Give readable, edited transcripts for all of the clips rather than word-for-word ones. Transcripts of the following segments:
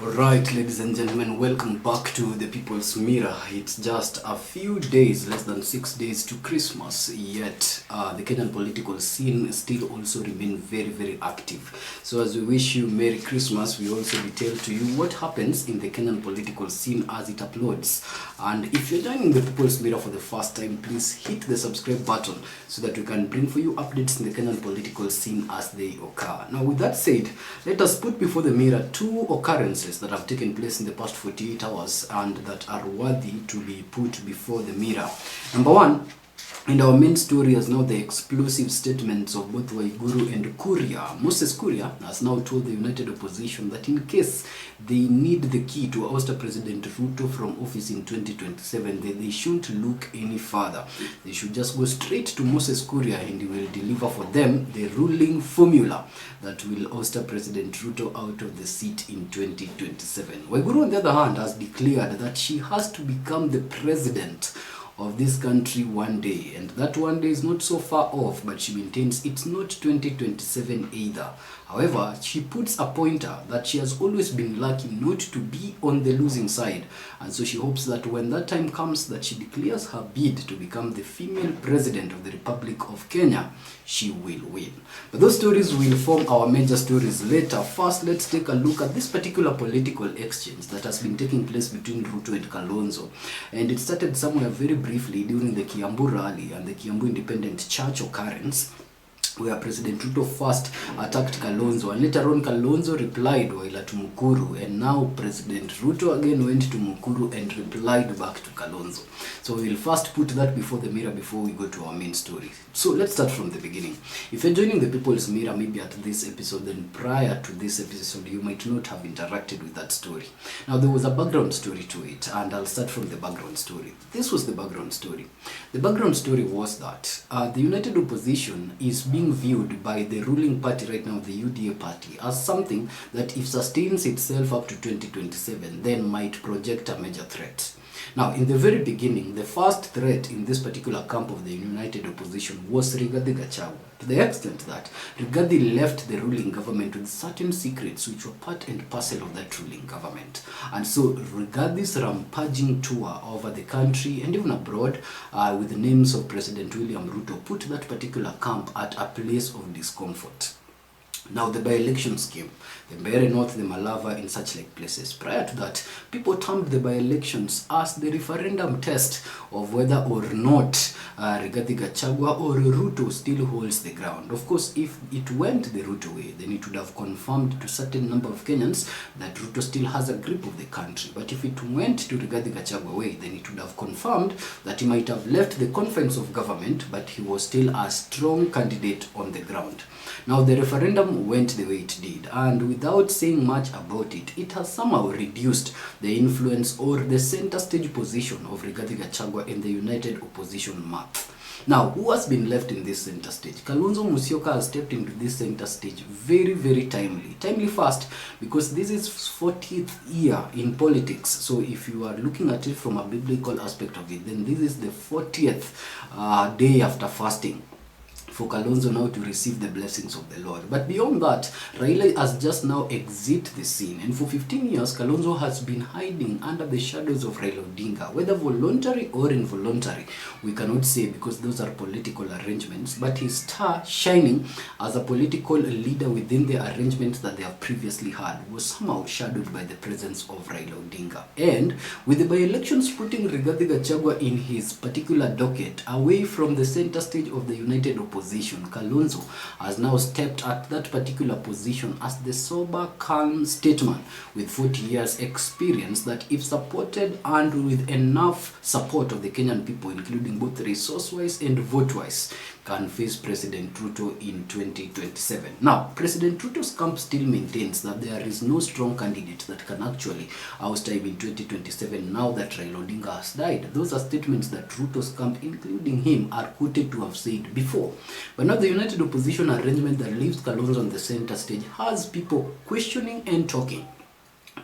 Alright, ladies and gentlemen, welcome back to the People's Mirror. It's just a few days, less than 6 days to Christmas, yet the Kenyan political scene still also remain very active. So as we wish you Merry Christmas, we also detail to you what happens in the Kenyan political scene as it uploads. And if you're joining the People's Mirror for the first time, please hit the subscribe button so that we can bring for you updates in the Kenyan political scene as they occur. Now with that said, let us put before the mirror two occurrences that have taken place in the past 48 hours and that are worthy to be put before the mirror. Number one, and our main story is now the explosive statements of both Waiguru and Kuria. Moses Kuria has now told the united opposition that in case they need the key to oust President Ruto from office in 2027, they shouldn't look any further. They should just go straight to Moses Kuria and he will deliver for them the ruling formula that will oust President Ruto out of the seat in 2027. Waiguru, on the other hand, has declared that she has to become the president of this country one day, and that one day is not so far off, but she maintains it's not 2027 either. However, she puts a pointer that she has always been lucky not to be on the losing side, and so she hopes that when that time comes that she declares her bid to become the female president of the Republic of Kenya, she will win. But those stories will form our major stories later. First, let's take a look at this particular political exchange that has been taking place between Ruto and Kalonzo, and it started somewhere very briefly during the Kiamu rally and the Kiamu Independent Church occurrence, where President Ruto first attacked Kalonzo, and later on Kalonzo replied while at Mukuru, and now President Ruto again went to Mukuru and replied back to Kalonzo. So we'll first put that before the mirror before we go to our main story. So let's start from the beginning. If you're joining the People's Mirror maybe at this episode, then prior to this episode you might not have interacted with that story. Now there was a background story to it, and I'll start from the background story. This was the background story. The background story was that the united opposition is being viewed by the ruling party right now, the UDA party, as something that if sustains itself up to 2027 then might project a major threat. Now, in the very beginning, the first threat in this particular camp of the united opposition was Gachagua, to the extent that Rigathi left the ruling government with certain secrets which were part and parcel of that ruling government. And so Rigathi's rampaging tour over the country and even abroad with the names of President William Ruto put that particular camp at a place of discomfort. Now the by-elections came, the Mbeere North, the Malava, in such like places. Prior to that, people termed the by-elections as the referendum test of whether or not Rigathi Gachagua or Ruto still holds the ground. Of course, if it went the Ruto way, then it would have confirmed to a certain number of Kenyans that Ruto still has a grip of the country. But if it went to Rigathi Gachagua way, then it would have confirmed that he might have left the confines of government, but he was still a strong candidate on the ground. Now the referendum went the way it did, and without saying much about it, it has somehow reduced the influence or the center stage position of Rigathi Gachagua in the united opposition map. Now, who has been left in this center stage? Kalonzo Musyoka has stepped into this center stage very timely. Timely fast, because this is 40th year in politics. So if you are looking at it from a biblical aspect of it, then this is the 40th day after fasting for Kalonzo now to receive the blessings of the Lord. But beyond that, Raila has just now exited the scene, and for 15 years Kalonzo has been hiding under the shadows of Raila Odinga, whether voluntary or involuntary, we cannot say, because those are political arrangements, but his star shining as a political leader within the arrangements that they have previously had was somehow shadowed by the presence of Raila Odinga. And with the by-elections putting Rigathi Gachagua in his particular docket away from the center stage of the united opposition, Kalonzo has now stepped at that particular position as the sober, calm statesman with 40 years experience that, if supported and with enough support of the Kenyan people, including both resource-wise and vote-wise, can face President Ruto in 2027. Now, President Ruto's camp still maintains that there is no strong candidate that can actually oust him in 2027 now that Raila Odinga has died. Those are statements that Ruto's camp, including him, are quoted to have said before. But now the united opposition arrangement that leaves Kalonzo on the center stage has people questioning and talking.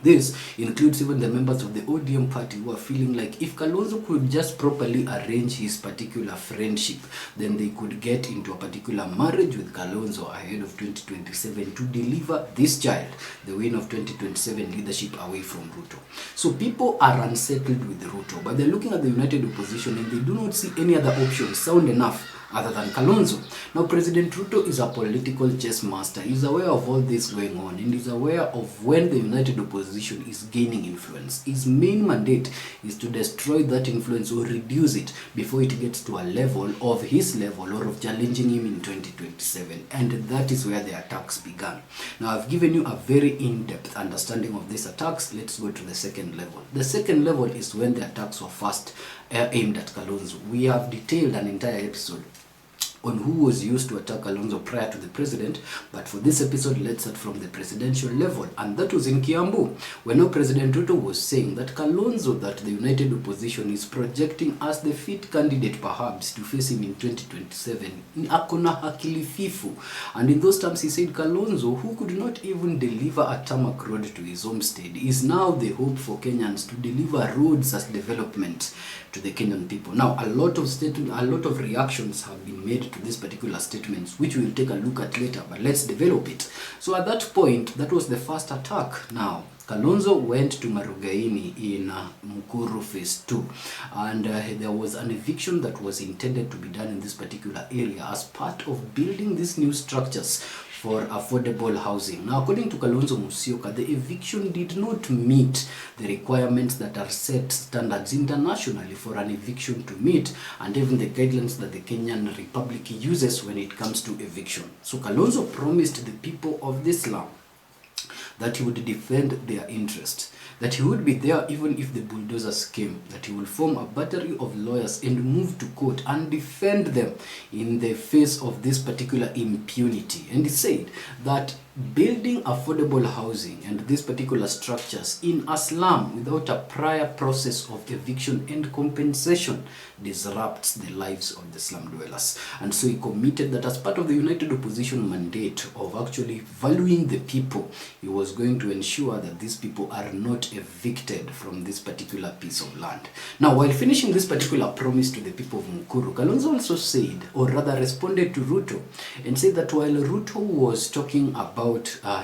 This includes even the members of the ODM party who are feeling like if Kalonzo could just properly arrange his particular friendship, then they could get into a particular marriage with Kalonzo ahead of 2027 to deliver this child the win of 2027 leadership away from Ruto. So people are unsettled with Ruto, but they're looking at the united opposition and they do not see any other option sound enough other than Kalonzo. Now, President Ruto is a political chess master. He's aware of all this going on and he's aware of when the united opposition is gaining influence. His main mandate is to destroy that influence or reduce it before it gets to a level of his level or of challenging him in 2027. And that is where the attacks began. Now, I've given you a very in-depth understanding of these attacks. Let's go to the second level. The second level is when the attacks were first aimed at Kalonzo. We have detailed an entire episode on who was used to attack Kalonzo prior to the president, but for this episode, let's start from the presidential level, and that was in Kiamu, where now President Ruto was saying that Kalonzo, that the united opposition is projecting as the fit candidate perhaps to face him in 2027, akona hakili fifu. And in those terms, he said Kalonzo, who could not even deliver a tarmac road to his homestead, is now the hope for Kenyans to deliver roads as development to the Kenyan people. Now, a lot of reactions have been made to this particular statement, which we'll take a look at later, but let's develop it. So at that point, that was the first attack. Now, Kalonzo went to Marugaini in Mukuru phase 2, and there was an eviction that was intended to be done in this particular area as part of building these new structures for affordable housing. Now, according to Kalonzo Musyoka, the eviction did not meet the requirements that are set standards internationally for an eviction to meet, and even the guidelines that the Kenyan Republic uses when it comes to eviction. So Kalonzo promised the people of this slum that he would defend their interests, that he would be there even if the bulldozers came, that he will form a battery of lawyers and move to court and defend them in the face of this particular impunity. And he said that building affordable housing and these particular structures in a slum without a prior process of eviction and compensation disrupts the lives of the slum dwellers. And so he committed that as part of the united opposition mandate of actually valuing the people, he was going to ensure that these people are not evicted from this particular piece of land. Now, while finishing this particular promise to the people of Mukuru, Kalonzo also said, or rather responded to Ruto, and said that while Ruto was talking about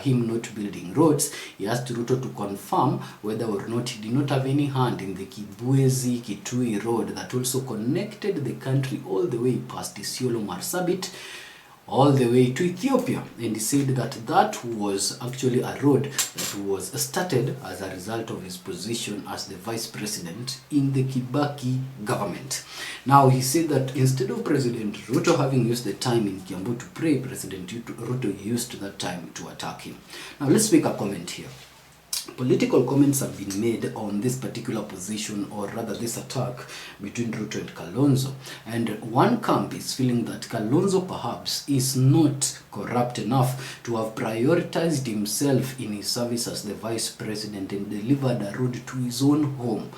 him not building roads, he asked Ruto to confirm whether or not he did not have any hand in the Kibwezi-Kitui road that also connected the country all the way past Isiolo Marsabit all the way to Ethiopia. And he said that that was actually a road that was started as a result of his position as the vice president in the Kibaki government. Now, he said that instead of President Ruto having used the time in Kiambu to pray, President Ruto used that time to attack him. Now, let's make a comment here. Political comments have been made on this particular position, or rather this attack between Ruto and Kalonzo. And one camp is feeling that Kalonzo perhaps is not corrupt enough to have prioritized himself in his service as the vice president and delivered a road to his own home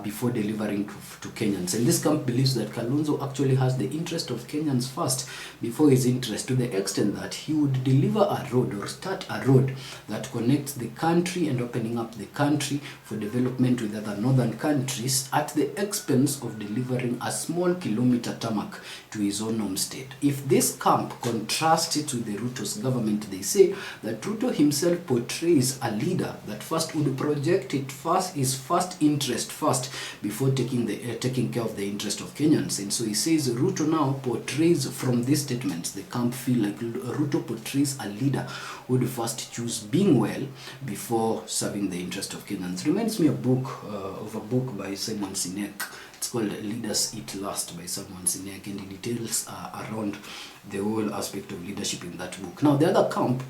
before delivering to Kenyans. And this camp believes that Kalonzo actually has the interest of Kenyans first before his interest, to the extent that he would deliver a road or start a road that connects the country and opening up the country for development with other northern countries at the expense of delivering a small kilometer tarmac to his own homestead. If this camp contrasts it with the Ruto's government, they say that Ruto himself portrays a leader that first would project it first, his first interest first, before taking care of the interest of Kenyans. And so he says Ruto now portrays, from these statements, the camp feel like Ruto portrays a leader who would first choose being well before serving the interest of Kenyans. Reminds me of a book by Simon Sinek. It's called Leaders Eat Last by Simon Sinek, and it details around the whole aspect of leadership in that book. Now, the other camp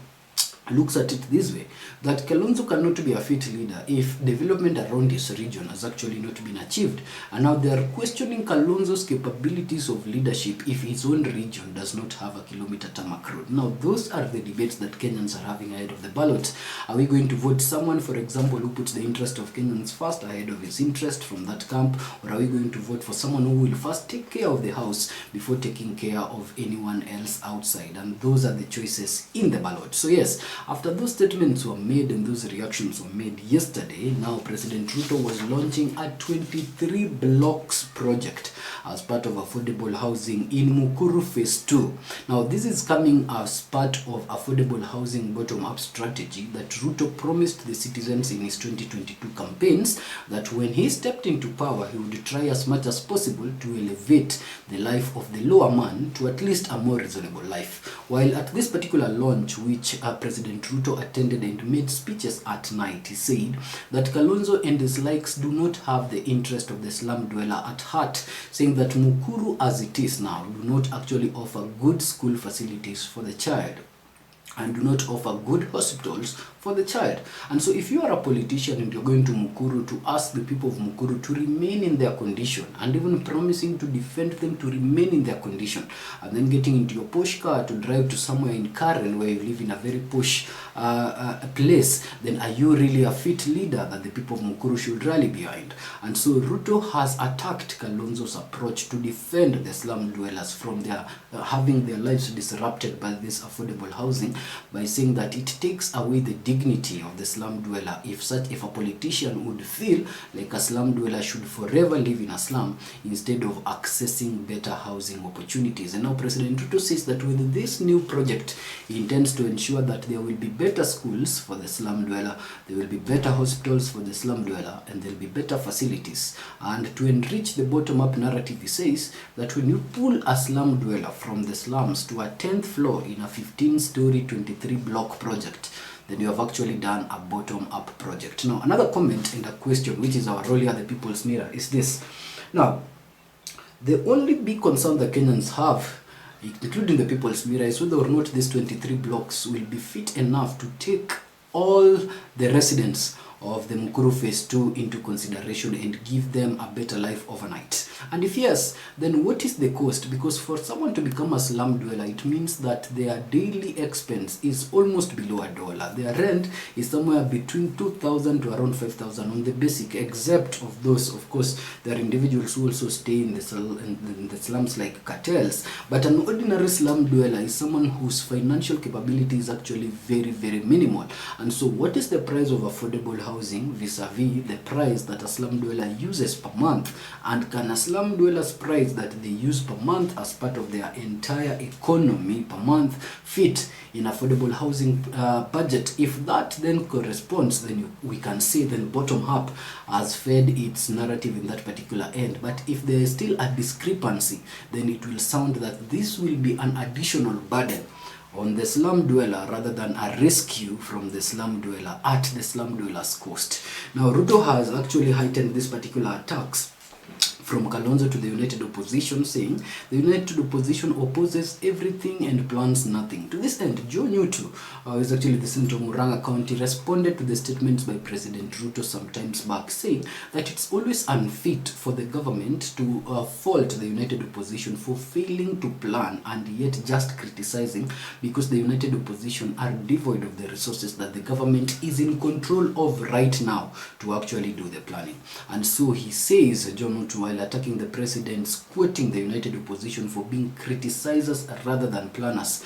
looks at it this way, that Kalonzo cannot be a fit leader if development around his region has actually not been achieved. And now they are questioning Kalonzo's capabilities of leadership if his own region does not have a kilometer tarmac road. Now, those are the debates that Kenyans are having ahead of the ballot. Are we going to vote someone, for example, who puts the interest of Kenyans first ahead of his interest from that camp? Or are we going to vote for someone who will first take care of the house before taking care of anyone else outside? And those are the choices in the ballot. So yes, After those statements were made and those reactions were made yesterday, now President Ruto was launching a 23 blocks project as part of affordable housing in Mukuru Phase 2. Now, this is coming as part of affordable housing bottom-up strategy that Ruto promised the citizens in his 2022 campaigns that when he stepped into power, he would try as much as possible to elevate the life of the lower man to at least a more reasonable life. While at this particular launch, which President Ruto attended and made speeches at night, he said that Kalonzo and his likes do not have the interest of the slum dweller at heart, saying that Mukuru as it is now do not actually offer good school facilities for the child and do not offer good hospitals for the child. And so if you are a politician and you're going to Mukuru to ask the people of Mukuru to remain in their condition and even promising to defend them to remain in their condition, and then getting into your posh car to drive to somewhere in Karen where you live in a very posh place, then are you really a fit leader that the people of Mukuru should rally behind? And so Ruto has attacked Kalonzo's approach to defend the slum dwellers from their having their lives disrupted by this affordable housing by saying that it takes away the dignity of the slum dweller if a politician would feel like a slum dweller should forever live in a slum instead of accessing better housing opportunities. And now President Ruto says that with this new project, he intends to ensure that there will be better schools for the slum dweller, there will be better hospitals for the slum dweller, and there will be better facilities. And to enrich the bottom-up narrative, he says that when you pull a slum dweller from the slums to a 10th floor in a 15-story 23 block project, then you have actually done a bottom-up project. Now, another comment and a question, which is our role here at the People's Mirror, is this. Now, the only big concern that Kenyans have, including the People's Mirror, is whether or not these 23 blocks will be fit enough to take all the residents of the Mukuru Phase 2 into consideration and give them a better life overnight. And if yes, then what is the cost? Because for someone to become a slum dweller, it means that their daily expense is almost below $1. Their rent is somewhere between 2,000 to around 5,000 on the basic, except of those, of course, there are individuals who also stay in the slums like cartels. But an ordinary slum dweller is someone whose financial capability is actually very, very minimal. And so what is the price of affordable housing vis-a-vis the price that a slum dweller uses per month? And can a slum dweller's price that they use per month as part of their entire economy per month fit in affordable housing budget? If that then corresponds, then we can say then bottom up has fed its narrative in that particular end. But if there is still a discrepancy, then it will sound that this will be an additional burden on the slum dweller rather than a rescue from the slum dweller at the slum dweller's cost. Now, Ruto has actually heightened this particular attacks from Kalonzo to the United Opposition, saying the United Opposition opposes everything and plans nothing. To this end, Joe Nyutu, who is actually the senator of Murang'a County, responded to the statements by President Ruto sometimes back, saying that it's always unfit for the government to fault the United Opposition for failing to plan and yet just criticizing because the United Opposition are devoid of the resources that the government is in control of right now to actually do the planning. And so he says, Joe Nyutu, while attacking the president, quoting the United Opposition for being criticizers rather than planners,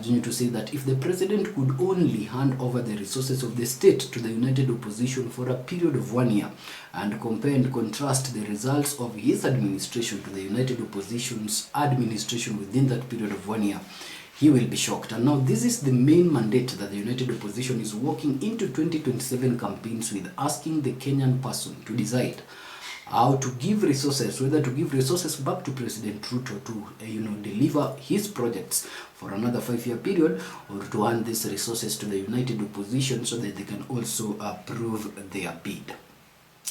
to say that if the president could only hand over the resources of the state to the United Opposition for a period of 1 year and compare and contrast the results of his administration to the United Opposition's administration within that period of 1 year, he will be shocked. And now this is the main mandate that the United Opposition is walking into 2027 campaigns with, asking the Kenyan person to decide how to give resources, whether to give resources back to President Ruto to deliver his projects for another 5-year period, or to hand these resources to the United Opposition so that they can also approve their bid.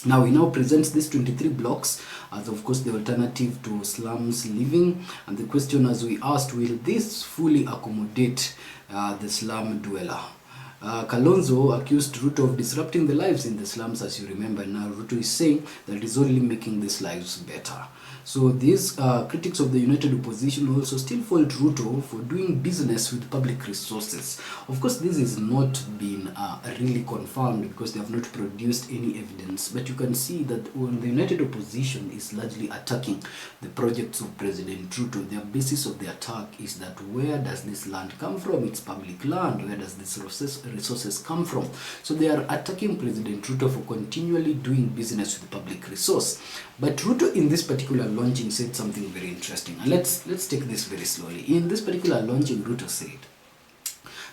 Now, he now presents these 23 blocks as, of course, the alternative to slums living. And the question, as we asked, will this fully accommodate the slum dweller? Kalonzo accused Ruto of disrupting the lives in the slums, as you remember. Now Ruto is saying that it is only making these lives better. So these critics of the United Opposition also still fault Ruto for doing business with public resources. Of course, this has not been really confirmed because they have not produced any evidence. But you can see that when the united opposition is largely attacking the projects of President Ruto, their basis of the attack is that where does this land come from? It's public land. Where does this resources come from? So they are attacking President Ruto for continually doing business with public resource. But Ruto in this particular launching said something very interesting. And let's take this very slowly. In this particular launching, Ruto said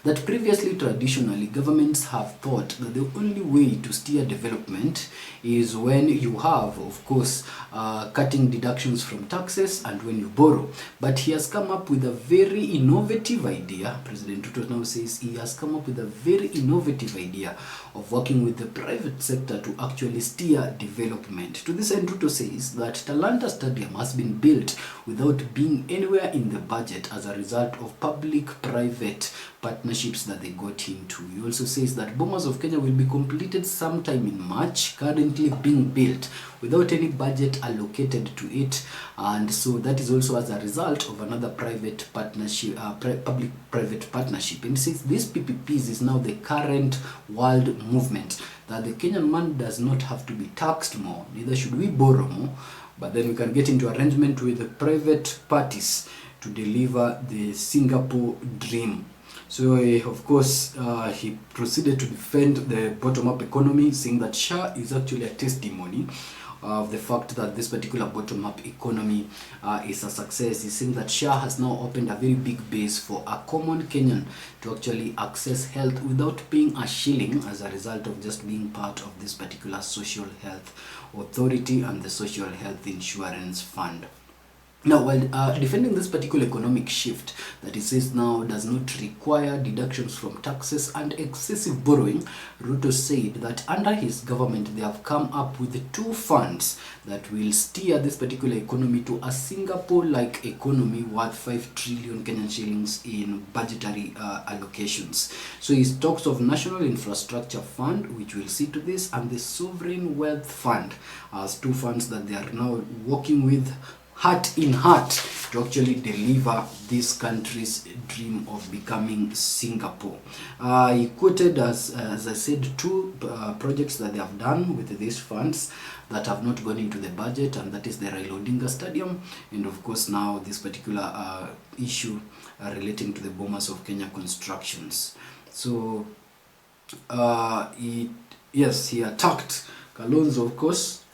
that previously, traditionally, governments have thought that the only way to steer development is when you have, of course, cutting deductions from taxes and when you borrow. But he has come up with a very innovative idea. President Ruto now says he has come up with a very innovative idea of working with the private sector to actually steer development. To this end, Ruto says that Talanta Stadium has been built without being anywhere in the budget as a result of public-private partnerships that they got into. He also says that Bomas of Kenya will be completed sometime in March, currently being built without any budget allocated to it, and so that is also as a result of another private partnership, public-private partnership. And he says this PPPs is now the current world movement, that the Kenyan man does not have to be taxed more, neither should we borrow more, but then we can get into arrangement with the private parties to deliver the Singapore dream. So, of course, he proceeded to defend the bottom-up economy, saying that SHA is actually a testimony of the fact that this particular bottom-up economy is a success. He's saying that SHA has now opened a very big base for a common Kenyan to actually access health without paying a shilling as a result of just being part of this particular social health authority and the social health insurance fund. Now, while defending this particular economic shift that he says now does not require deductions from taxes and excessive borrowing, Ruto said that under his government they have come up with the two funds that will steer this particular economy to a Singapore-like economy worth 5 trillion Kenyan shillings in budgetary allocations. So he talks of National Infrastructure Fund, which will see to this, and the Sovereign Wealth Fund as two funds that they are now working with heart in heart to actually deliver this country's dream of becoming Singapore. He quoted, as I said, two projects that they have done with these funds that have not gone into the budget, and that is the Raila Odinga Stadium, and of course now this particular issue relating to the Bomas of Kenya constructions. So he attacked Kalonzo, of course,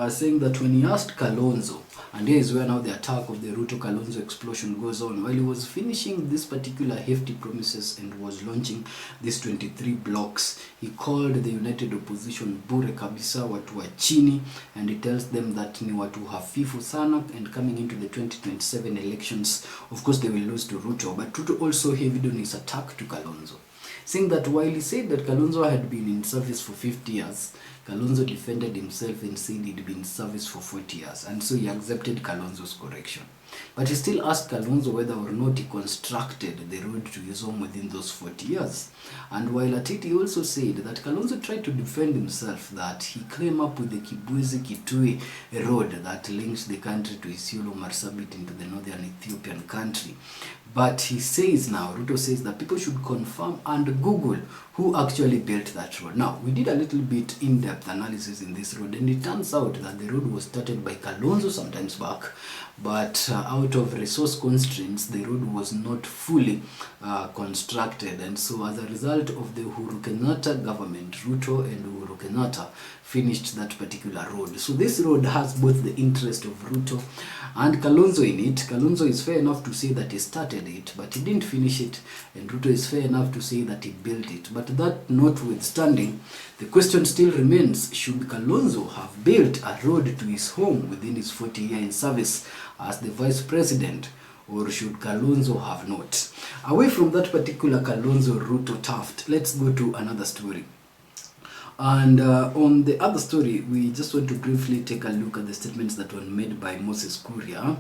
saying that when he asked Kalonzo, and here is where now the attack of the Ruto Kalonzo explosion goes on. While he was finishing this particular hefty promises and was launching these 23 blocks, he called the united opposition bure kabisa, watu wa chini, and he tells them that ni watu hafifu sana, and coming into the 2027 elections, of course they will lose to Ruto. But Ruto also heaved on his attack to Kalonzo, saying that while he said that Kalonzo had been in service for 50 years, Kalonzo defended himself and said he'd been in service for 40 years, and so he accepted Kalonzo's correction. But he still asked Kalonzo whether or not he constructed the road to his home within those 40 years. And while at it, he also said that Kalonzo tried to defend himself, that he came up with the Kibwezi-Kitui road that links the country to Isiolo Marsabit into the northern Ethiopian country. But he says now, Ruto says that people should confirm and Google who actually built that road. Now, we did a little bit in-depth analysis in this road, and it turns out that the road was started by Kalonzo sometimes back, but out of resource constraints, the road was not fully constructed. And so as a result of the Uhuru Kenyatta government, Ruto and Uhuru Kenyatta finished that particular road. So this road has both the interest of Ruto and Kalonzo in it. Kalonzo is fair enough to say that he started it, but he didn't finish it, and Ruto is fair enough to say that he built it. But that notwithstanding, the question still remains, should Kalonzo have built a road to his home within his 40-year in service as the vice president, or should Kalonzo have not? Away from that particular Kalonzo Ruto tuft, let's go to another story. And on the other story, we just want to briefly take a look at the statements that were made by Moses Kuria.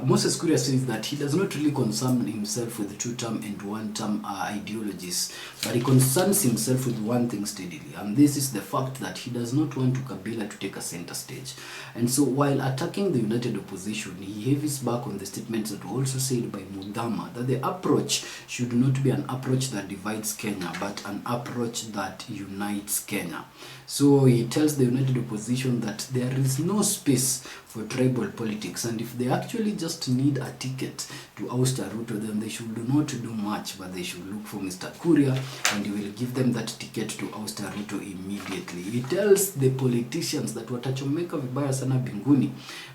Moses Kuria says that he does not really concern himself with two-term and one-term ideologies, but he concerns himself with one thing steadily, and this is the fact that he does not want Kabila to take a center stage. And so while attacking the united opposition, he heavies back on the statements that were also said by Mudama, that the approach should not be an approach that divides Kenya, but an approach that unites Kenya. So he tells the united opposition that there is no space for tribal politics, and if they actually just need a ticket to oust Ruto, then they should not do much, but they should look for Mr. Kuria, and he will give them that ticket to oust Ruto immediately. He tells the politicians that watachomeka vibaya sana binguni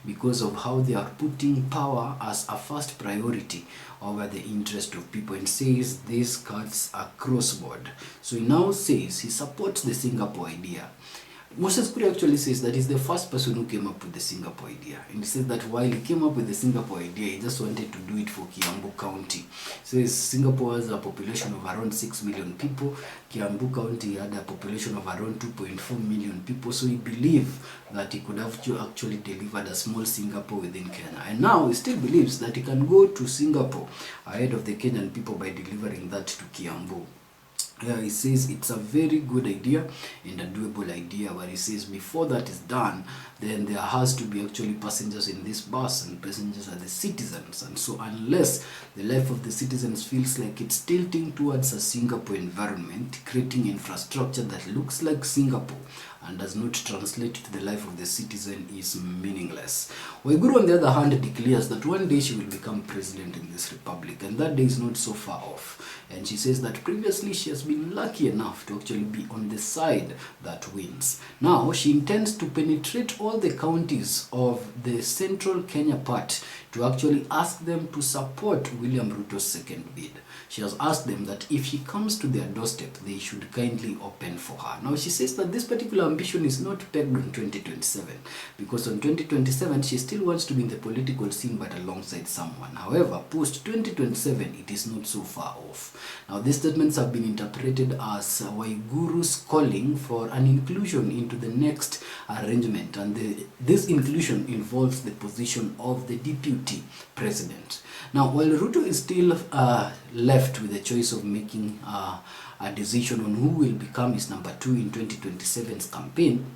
because of how they are putting power as a first priority over the interest of people, and says this cuts across board. So he now says he supports the Singapore idea. Moses Kuria actually says that he's the first person who came up with the Singapore idea. And he says that while he came up with the Singapore idea, he just wanted to do it for Kiamu County. So Singapore has a population of around 6 million people. Kiamu County had a population of around 2.4 million people. So he believed that he could have actually delivered a small Singapore within Kenya. And now he still believes that he can go to Singapore ahead of the Kenyan people by delivering that to Kiambu. He says it's a very good idea and a doable idea, where he says before that is done, then there has to be actually passengers in this bus, and passengers are the citizens. And so unless the life of the citizens feels like it's tilting towards a Singapore environment, creating infrastructure that looks like Singapore and does not translate to the life of the citizen is meaningless. Waiguru, on the other hand, declares that one day she will become president in this republic, and that day is not so far off. And she says that previously she has been lucky enough to actually be on the side that wins. Now she intends to penetrate all the counties of the central Kenya part to actually ask them to support William Ruto's second bid. She has asked them that if he comes to their doorstep, they should kindly open for her. Now she says that this particular ambition is not pegged on 2027, because on 2027 she still wants to be in the political scene, but alongside someone. However, post 2027 it is not so far off. Now these statements have been interpreted as Waiguru's calling for an inclusion into the next arrangement, and this inclusion involves the position of the deputy president. Now while Ruto is still left with the choice of making a decision on who will become his number 2 in 2027's campaign,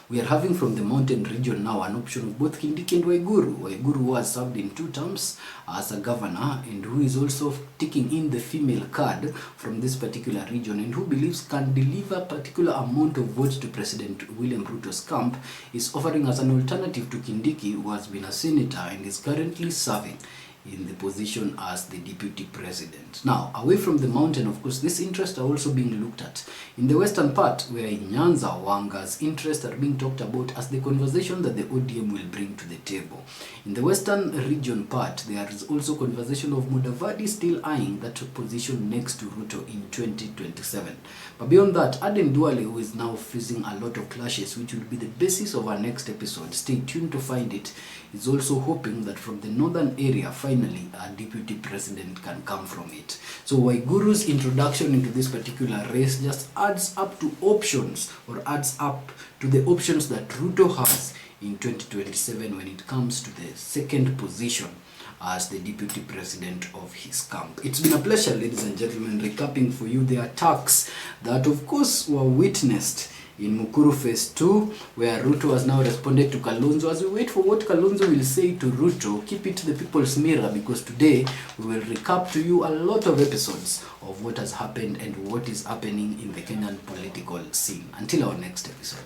we are having from the mountain region now an option of both Kindiki and Waiguru. Waiguru, who has served in 2 terms as a governor, and who is also taking in the female card from this particular region, and who believes can deliver a particular amount of votes to President William Ruto's camp, is offering as an alternative to Kindiki, who has been a senator and is currently serving in the position as the deputy president. Now, away from the mountain, of course, these interests are also being looked at in the western part, where Nyanza Wanga's interests are being talked about as the conversation that the ODM will bring to the table. In the western region part, there is also conversation of Mudavadi still eyeing that position next to Ruto in 2027. But beyond that, Aden Duale, who is now facing a lot of clashes, which will be the basis of our next episode, stay tuned to find it, is also hoping that from the northern area, finally, a deputy president can come from it. So Waiguru's introduction into this particular race just adds up to options, or adds up to the options that Ruto has in 2027 when it comes to the second position as the deputy president of his camp. It's been a pleasure, ladies and gentlemen, recapping for you the attacks that, of course, were witnessed in Mukuru Phase 2, where Ruto has now responded to Kalonzo. As we wait for what Kalonzo will say to Ruto, keep it to the people's mirror, because today we will recap to you a lot of episodes of what has happened and what is happening in the Kenyan political scene. Until our next episode.